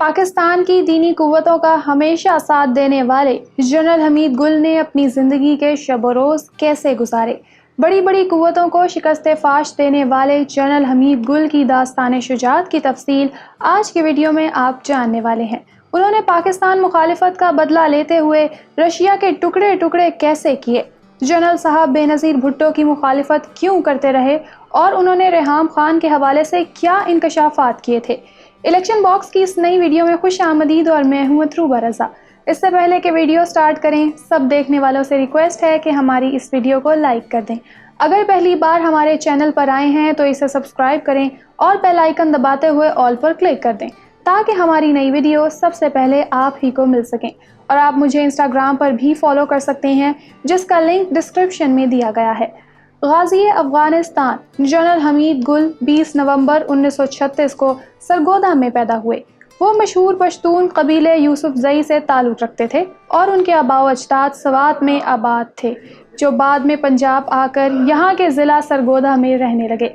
پاکستان کی دینی قوتوں کا ہمیشہ ساتھ دینے والے جنرل حمید گل نے اپنی زندگی کے شب و روز کیسے گزارے؟ بڑی بڑی قوتوں کو شکست فاش دینے والے جنرل حمید گل کی داستان شجاعت کی تفصیل آج کی ویڈیو میں آپ جاننے والے ہیں۔ انہوں نے پاکستان مخالفت کا بدلہ لیتے ہوئے رشیا کے ٹکڑے ٹکڑے کیسے کیے، جنرل صاحب بے نظیر بھٹو کی مخالفت کیوں کرتے رہے اور انہوں نے ریحام خان کے حوالے سے کیا انکشافات کیے تھے۔ الیکشن باکس کی اس نئی ویڈیو میں خوش آمدید اور میں ہوں مطروبہ رضا۔ اس سے پہلے کہ ویڈیو سٹارٹ کریں، سب دیکھنے والوں سے ریکویسٹ ہے کہ ہماری اس ویڈیو کو لائک کر دیں۔ اگر پہلی بار ہمارے چینل پر آئے ہیں تو اسے سبسکرائب کریں اور بیل آئیکن دباتے ہوئے آل پر کلک کر دیں تاکہ ہماری نئی ویڈیو سب سے پہلے آپ ہی کو مل سکیں۔ اور آپ مجھے انسٹاگرام پر بھی فالو کر سکتے ہیں جس کا لنک ڈسکرپشن میں دیا گیا ہے۔ غازی افغانستان جنرل حمید گل 20 نومبر 1936 کو سرگودا میں پیدا ہوئے۔ وہ مشہور پشتون قبیلے یوسف زئی سے تعلق رکھتے تھے اور ان کے آباء و اجداد سوات میں آباد تھے، جو بعد میں پنجاب آ کر یہاں کے ضلع سرگودا میں رہنے لگے۔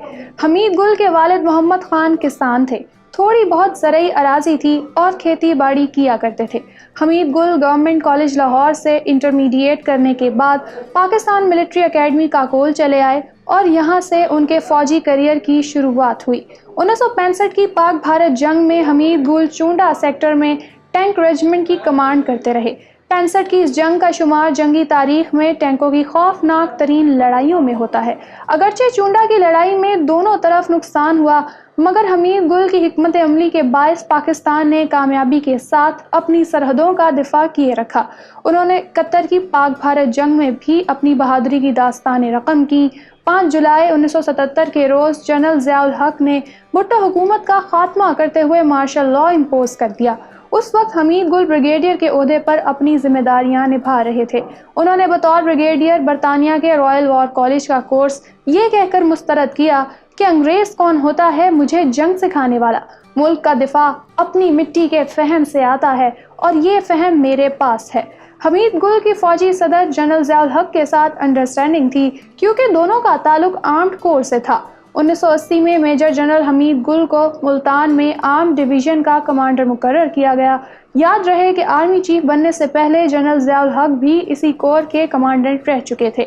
حمید گل کے والد محمد خان کسان تھے، تھوڑی بہت زرعی اراضی تھی اور کھیتی باڑی کیا کرتے تھے۔ حمید گل گورنمنٹ کالج لاہور سے انٹرمیڈیٹ کرنے کے بعد پاکستان ملٹری اکیڈمی کاکول چلے آئے اور یہاں سے ان کے فوجی کیریئر کی شروعات ہوئی۔ 1965 کی پاک بھارت جنگ میں حمید گل چونڈا سیکٹر میں ٹینک ریجمنٹ کی کمانڈ کرتے رہے۔ 65 کی اس جنگ کا شمار جنگی تاریخ میں ٹینکوں کی خوفناک ترین لڑائیوں میں ہوتا ہے۔ اگرچہ چونڈا کی لڑائی میں دونوں طرف نقصان ہوا، مگر حمید گل کی حکمت عملی کے باعث پاکستان نے کامیابی کے ساتھ اپنی سرحدوں کا دفاع کیے رکھا۔ انہوں نے 71 کی پاک بھارت جنگ میں بھی اپنی بہادری کی داستان رقم کی۔ 5 جولائی 1977 کے روز جنرل ضیاء الحق نے بھٹو حکومت کا خاتمہ کرتے ہوئے مارشل لا امپوز کر دیا۔ اس وقت حمید گل بریگیڈیئر کے عہدے پر اپنی ذمہ داریاں نبھا رہے تھے۔ انہوں نے بطور بریگیڈیئر برطانیہ کے رائل وار کالج کا کورس یہ کہہ کر مسترد کیا کہ انگریز کون ہوتا ہے مجھے جنگ سکھانے والا، ملک کا دفاع اپنی مٹی کے فہم سے آتا ہے اور یہ فہم میرے پاس ہے۔ حمید گل کی فوجی صدر جنرل ضیاء الحق کے ساتھ انڈرسٹینڈنگ تھی کیونکہ دونوں کا تعلق آرمڈ کور سے تھا۔ 1980 میں میجر جنرل حمید گل کو ملتان میں آرم ڈویژن کا کمانڈر مقرر کیا گیا۔ یاد رہے کہ آرمی چیف بننے سے پہلے جنرل ضیاء الحق بھی اسی کور کے کمانڈنٹ رہ چکے تھے۔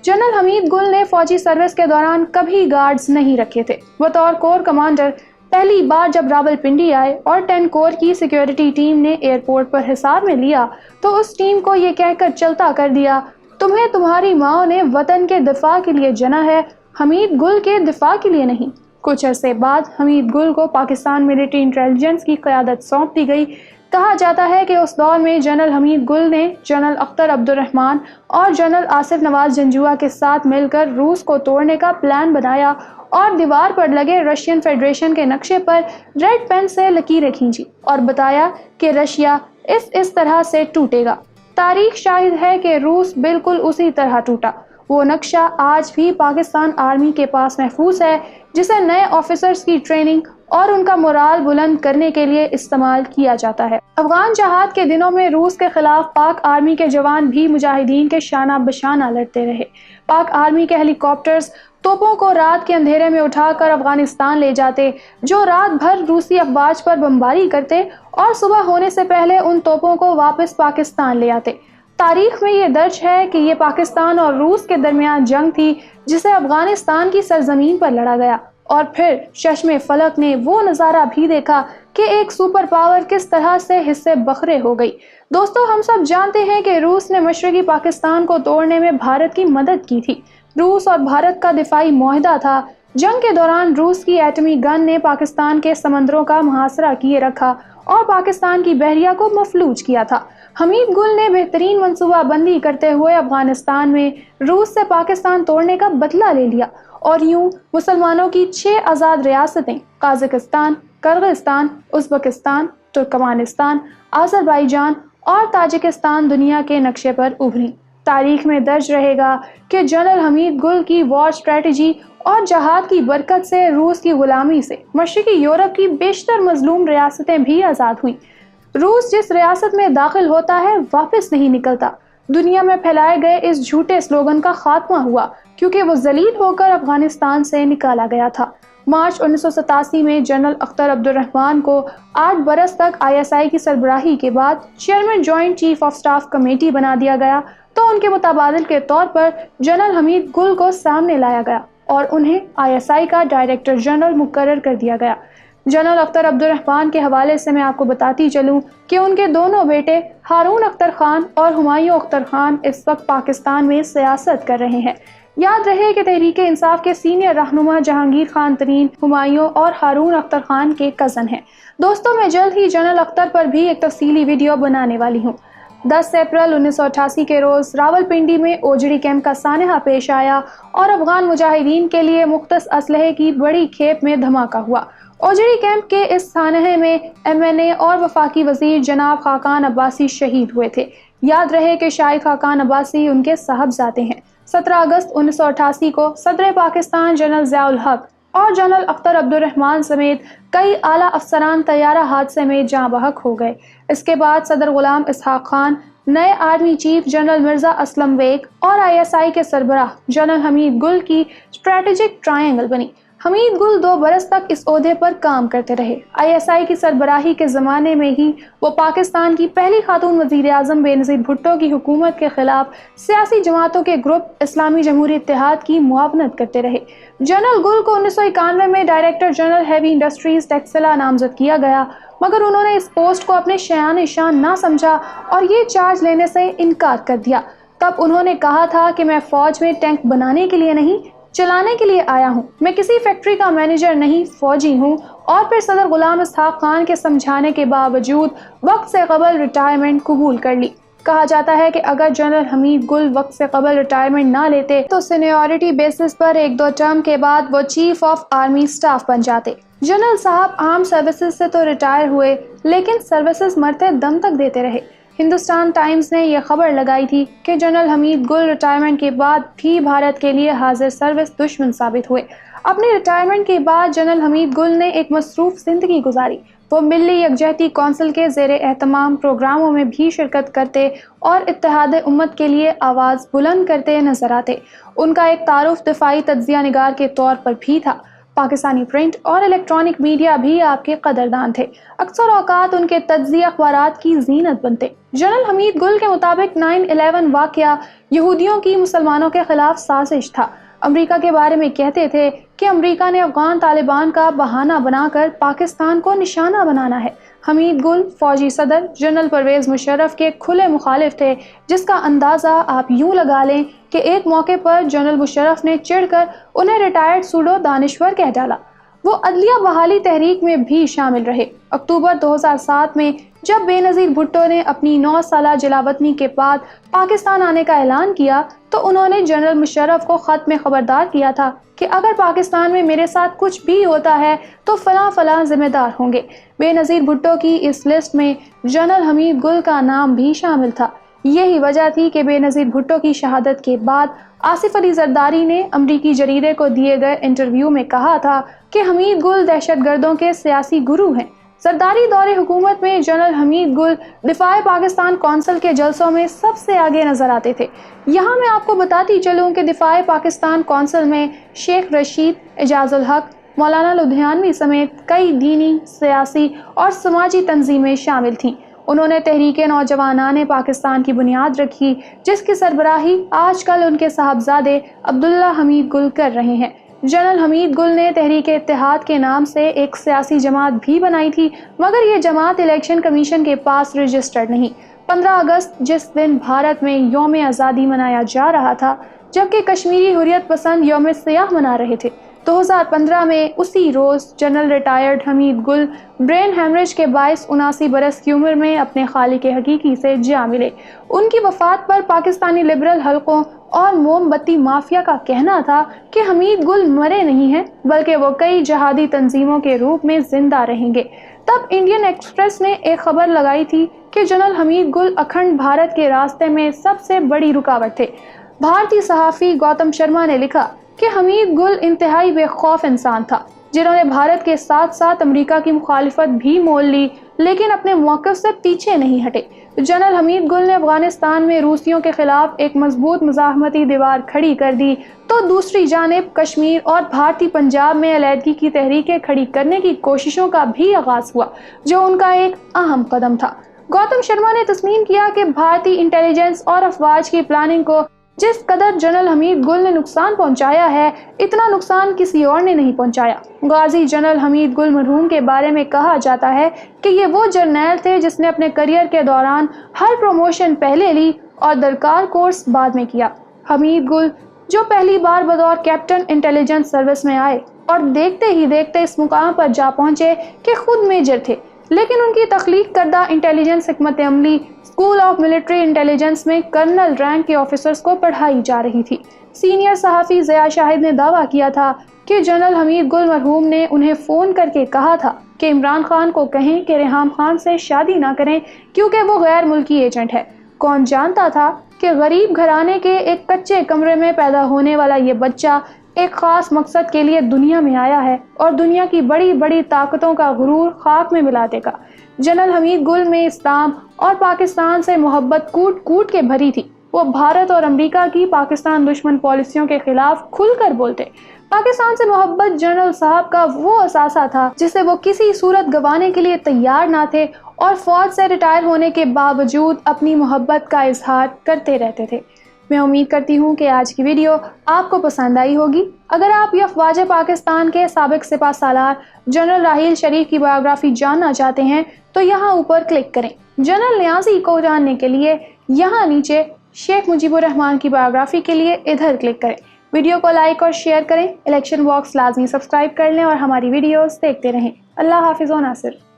جنرل حمید گل نے فوجی سروس کے دوران کبھی گارڈز نہیں رکھے تھے۔ بطور کور کمانڈر پہلی بار جب راولپنڈی آئے اور 10 کور کی سیکیورٹی ٹیم نے ایئرپورٹ پر حصار میں لیا تو اس ٹیم کو یہ کہہ کر چلتا کر دیا، تمہیں تمہاری ماں نے وطن کے دفاع کے لیے جنا ہے، حمید گل کے دفاع کے لیے نہیں۔ کچھ عرصے بعد حمید گل کو پاکستان ملٹری انٹیلیجنس کی قیادت سونپ دی گئی۔ کہا جاتا ہے کہ اس دور میں جنرل حمید گل نے جنرل اختر عبد الرحمان اور جنرل آصف نواز جنجوعہ کے ساتھ مل کر روس کو توڑنے کا پلان بنایا اور دیوار پر لگے رشین فیڈریشن کے نقشے پر ریڈ پین سے لکیریں کھینچی اور بتایا کہ رشیا اس طرح سے ٹوٹے گا۔ تاریخ شاہد ہے کہ روس بالکل اسی طرح ٹوٹا۔ وہ نقشہ آج بھی پاکستان آرمی کے پاس محفوظ ہے، جسے نئے آفیسرز کی ٹریننگ اور ان کا مورال بلند کرنے کے لیے استعمال کیا جاتا ہے۔ افغان جہاد کے دنوں میں روس کے خلاف پاک آرمی کے جوان بھی مجاہدین کے شانہ بشانہ لڑتے رہے۔ پاک آرمی کے ہیلی کاپٹرز توپوں کو رات کے اندھیرے میں اٹھا کر افغانستان لے جاتے، جو رات بھر روسی افواج پر بمباری کرتے اور صبح ہونے سے پہلے ان توپوں کو واپس پاکستان لے آتے۔ تاریخ میں یہ درج ہے کہ یہ پاکستان اور روس کے درمیان جنگ تھی جسے افغانستان کی سرزمین پر لڑا گیا، اور پھر چشم فلک نے وہ نظارہ بھی دیکھا کہ ایک سپر پاور کس طرح سے حصے بکھرے ہو گئی۔ دوستو، ہم سب جانتے ہیں کہ روس نے مشرقی پاکستان کو توڑنے میں بھارت کی مدد کی تھی۔ روس اور بھارت کا دفاعی معاہدہ تھا۔ جنگ کے دوران روس کی ایٹمی گن نے پاکستان کے سمندروں کا محاصرہ کیے رکھا اور پاکستان کی بحریہ کو مفلوج کیا تھا۔ حمید گل نے بہترین منصوبہ بندی کرتے ہوئے افغانستان میں روس سے پاکستان توڑنے کا بدلہ لے لیا، اور یوں مسلمانوں کی 6 آزاد ریاستیں Kazakhstan, Kyrgyzstan, Uzbekistan, Turkmenistan, Azerbaijan اور تاجکستان دنیا کے نقشے پر ابھریں۔ تاریخ میں درج رہے گا کہ جنرل حمید گل کی وار اسٹریٹجی اور جہاد کی برکت سے روس کی غلامی سے مشرقی یورپ کی بیشتر مظلوم ریاستیں بھی آزاد ہوئیں۔ روس جس ریاست میں داخل ہوتا ہے واپس نہیں نکلتا۔ دنیا میں پھیلائے گئے اس جھوٹے سلوگن کا خاتمہ ہوا کیونکہ وہ ذلیل ہو کر افغانستان سے نکالا گیا تھا۔ مارچ 1987 میں جنرل اختر عبدالرحمان کو 8 برس تک ISI کی سربراہی کے بعد chairman joint chief of staff committee بنا دیا گیا تو ان کے متبادل کے طور پر جنرل حمید گل کو سامنے لایا گیا اور انہیں ISI کا ڈائریکٹر جنرل مقرر کر دیا گیا۔ جنرل اختر عبدالرحمان کے حوالے سے میں آپ کو بتاتی چلوں کہ ان کے دونوں بیٹے ہارون اختر خان اور ہمایوں اختر خان اس وقت پاکستان میں سیاست کر رہے ہیں۔ یاد رہے کہ تحریک انصاف کے سینئر رہنما جہانگیر خان ترین ہمایوں اور ہارون اختر خان کے کزن ہیں۔ دوستوں، میں جلد ہی جنرل اختر پر بھی ایک تفصیلی ویڈیو بنانے والی ہوں۔ 10 اپریل 1988 کے روز راولپنڈی میں اوجڑی کیمپ کا سانحہ پیش آیا اور افغان مجاہدین کے لیے مختص اسلحے کی بڑی کھیپ میں دھماکہ ہوا۔ اوجڑی کیمپ کے اس سانحے میں MNA اور وفاقی وزیر جناب خاقان عباسی شہید ہوئے تھے۔ یاد رہے کہ شاہد خاقان عباسی ان کے صاحبزادے ہیں۔ 17 اگست 1988 کو صدر پاکستان جنرل ضیاء الحق اور جنرل اختر عبدالرحمان سمیت کئی اعلیٰ افسران طیارہ حادثے میں جاں بحق ہو گئے۔ اس کے بعد صدر غلام اسحاق خان، نئے army chief general Mirza Aslam Beg اور ISI کے سربراہ جنرل حمید گل کی اسٹریٹجک ٹرائنگل بنی۔ حمید گل 2 برس تک اس عہدے پر کام کرتے رہے۔ ISI کی سربراہی کے زمانے میں ہی وہ پاکستان کی پہلی خاتون وزیر اعظم بے نظیر بھٹو کی حکومت کے خلاف سیاسی جماعتوں کے گروپ اسلامی جمہوری اتحاد کی معاونت کرتے رہے۔ جنرل گل کو 1991 میں director general heavy industries Taxila نامزد کیا گیا، مگر انہوں نے اس پوسٹ کو اپنے شایان شان نہ سمجھا اور یہ چارج لینے سے انکار کر دیا۔ تب انہوں نے کہا تھا کہ میں فوج میں ٹینک بنانے کے لیے نہیں، چلانے کے لیے آیا ہوں، میں کسی فیکٹری کا مینیجر نہیں، فوجی ہوں۔ اور پھر صدر غلام اسحاق خان کے سمجھانے کے باوجود وقت سے قبل ریٹائرمنٹ قبول کر لی۔ کہا جاتا ہے کہ اگر جنرل حمید گل وقت سے قبل ریٹائرمنٹ نہ لیتے تو سینیورٹی بیسس پر 1-2 ٹرم کے بعد وہ چیف آف آرمی سٹاف بن جاتے۔ جنرل صاحب عام سروسز سے تو ریٹائر ہوئے لیکن سروسز مرتے دم تک دیتے رہے۔ ہندوستان ٹائمز نے یہ خبر لگائی تھی کہ جنرل حمید گل ریٹائرمنٹ کے بعد بھی بھارت کے لیے حاضر سروس دشمن ثابت ہوئے۔ اپنی ریٹائرمنٹ کے بعد جنرل حمید گل نے ایک مصروف زندگی گزاری۔ وہ ملی یکجہتی کونسل کے زیر اہتمام پروگراموں میں بھی شرکت کرتے اور اتحاد امت کے لیے آواز بلند کرتے نظر آتے۔ ان کا ایک تعارف دفاعی تجزیہ نگار کے طور پر بھی تھا۔ پاکستانی پرنٹ اور الیکٹرانک میڈیا بھی آپ کے قدردان تھے۔ اکثر اوقات ان کے تجزیہ اخبارات کی زینت بنتے۔ جنرل حمید گل کے مطابق 9/11 واقعہ یہودیوں کی مسلمانوں کے خلاف سازش تھا۔ امریکہ کے بارے میں کہتے تھے کہ امریکہ نے افغان طالبان کا بہانہ بنا کر پاکستان کو نشانہ بنانا ہے۔ حمید گل فوجی صدر جنرل پرویز مشرف کے کھلے مخالف تھے، جس کا اندازہ آپ یوں لگا لیں کہ ایک موقع پر جنرل مشرف نے چڑھ کر انہیں ریٹائرڈ سوڈو دانشور کہہ ڈالا۔ وہ عدلیہ بحالی تحریک میں بھی شامل رہے۔ اکتوبر 2007 میں جب بے نظیر بھٹو نے اپنی 9 سالہ جلاوطنی کے بعد پاکستان آنے کا اعلان کیا تو انہوں نے جنرل مشرف کو خط میں خبردار کیا تھا کہ اگر پاکستان میں میرے ساتھ کچھ بھی ہوتا ہے تو فلاں فلاں ذمہ دار ہوں گے۔ بے نظیر بھٹو کی اس لسٹ میں جنرل حمید گل کا نام بھی شامل تھا۔ یہی وجہ تھی کہ بے نظیر بھٹو کی شہادت کے بعد آصف علی زرداری نے امریکی جریدے کو دیے گئے انٹرویو میں کہا تھا کہ حمید گل دہشت گردوں کے سیاسی گرو ہیں۔ زرداری دور حکومت میں جنرل حمید گل دفاع پاکستان کونسل کے جلسوں میں سب سے آگے نظر آتے تھے۔ یہاں میں آپ کو بتاتی چلوں کہ دفاع پاکستان کونسل میں شیخ رشید، اعجاز الحق، مولانا لدھیانوی سمیت کئی دینی، سیاسی اور سماجی تنظیمیں شامل تھیں۔ انہوں نے تحریک نوجوانان پاکستان کی بنیاد رکھی، جس کی سربراہی آج کل ان کے صاحبزادے عبداللہ حمید گل کر رہے ہیں۔ جنرل حمید گل نے تحریک اتحاد کے نام سے ایک سیاسی جماعت بھی بنائی تھی، مگر یہ جماعت الیکشن کمیشن کے پاس رجسٹرڈ نہیں۔ 15 اگست جس دن بھارت میں یوم آزادی منایا جا رہا تھا، جبکہ کشمیری حریت پسند یوم سیاہ منا رہے تھے، 2015 میں اسی روز جنرل ریٹائرڈ حمید گل برین ہیمریج کے باعث 79 برس کی عمر میں اپنے خالق حقیقی سے جا ملے۔ ان کی وفات پر پاکستانی لبرل حلقوں اور موم بتی مافیا کا کہنا تھا کہ حمید گل مرے نہیں ہیں بلکہ وہ کئی جہادی تنظیموں کے روپ میں زندہ رہیں گے۔ تب انڈین ایکسپریس نے ایک خبر لگائی تھی کہ جنرل حمید گل اکھنڈ بھارت کے راستے میں سب سے بڑی رکاوٹ تھے۔ بھارتی صحافی گوتم شرما نے لکھا کہ حمید گل انتہائی بے خوف انسان تھا، جنہوں نے بھارت کے ساتھ ساتھ امریکہ کی مخالفت بھی مول لی، لیکن اپنے موقف سے پیچھے نہیں ہٹے۔ جنرل حمید گل نے افغانستان میں روسیوں کے خلاف ایک مضبوط مزاحمتی دیوار کھڑی کر دی تو دوسری جانب کشمیر اور بھارتی پنجاب میں علیحدگی کی تحریکیں کھڑی کرنے کی کوششوں کا بھی آغاز ہوا، جو ان کا ایک اہم قدم تھا۔ گوتم شرما نے تسلیم کیا کہ بھارتی انٹیلیجنس اور افواج کی پلاننگ کو جس قدر جنرل حمید گل نے نقصان پہنچایا ہے، اتنا نقصان کسی اور نے نہیں پہنچایا۔ غازی جنرل حمید گل مرحوم کے بارے میں کہا جاتا ہے کہ یہ وہ جرنیل تھے جس نے اپنے کیریئر کے دوران ہر پروموشن پہلے لی اور درکار کورس بعد میں کیا۔ حمید گل جو پہلی بار بطور کیپٹن انٹیلیجنس سروس میں آئے اور دیکھتے ہی دیکھتے اس مقام پر جا پہنچے کہ خود میجر تھے، لیکن ان کی تخلیق کردہ انٹیلیجنس حکمت عملی اسکول آف ملٹری انٹیلیجنس میں کرنل رینک کے آفیسرز کو پڑھائی جا رہی تھی۔ سینئر صحافی ضیاء شاہد نے دعویٰ کیا تھا کہ جنرل حمید گل مرحوم نے انہیں فون کر کے کہا تھا کہ عمران خان کو کہیں کہ ریحام خان سے شادی نہ کریں کیونکہ وہ غیر ملکی ایجنٹ ہے۔ کون جانتا تھا کہ غریب گھرانے کے ایک کچے کمرے میں پیدا ہونے والا یہ بچہ ایک خاص مقصد کے لیے دنیا میں آیا ہے اور دنیا کی بڑی بڑی طاقتوں کا غرور خاک میں ملا دے گا۔ جنرل حمید گل میں اسلام اور پاکستان سے محبت کوٹ کوٹ کے بھری تھی۔ وہ بھارت اور امریکہ کی پاکستان دشمن پالیسیوں کے خلاف کھل کر بولتے۔ پاکستان سے محبت جنرل صاحب کا وہ اثاثہ تھا جسے وہ کسی صورت گنوانے کے لیے تیار نہ تھے اور فوج سے ریٹائر ہونے کے باوجود اپنی محبت کا اظہار کرتے رہتے تھے۔ میں امید کرتی ہوں کہ آج کی ویڈیو آپ کو پسند آئی ہوگی۔ اگر آپ یہ افواج پاکستان کے سابق سپہ سالار جنرل راحیل شریف کی بایوگرافی جاننا چاہتے ہیں تو یہاں اوپر کلک کریں۔ جنرل نیازی کو جاننے کے لیے یہاں نیچے، شیخ مجیب الرحمان کی بایوگرافی کے لیے ادھر کلک کریں۔ ویڈیو کو لائک اور شیئر کریں، الیکشن باکس لازمی سبسکرائب کر لیں اور ہماری ویڈیوز دیکھتے رہیں۔ اللہ حافظ و ناصر۔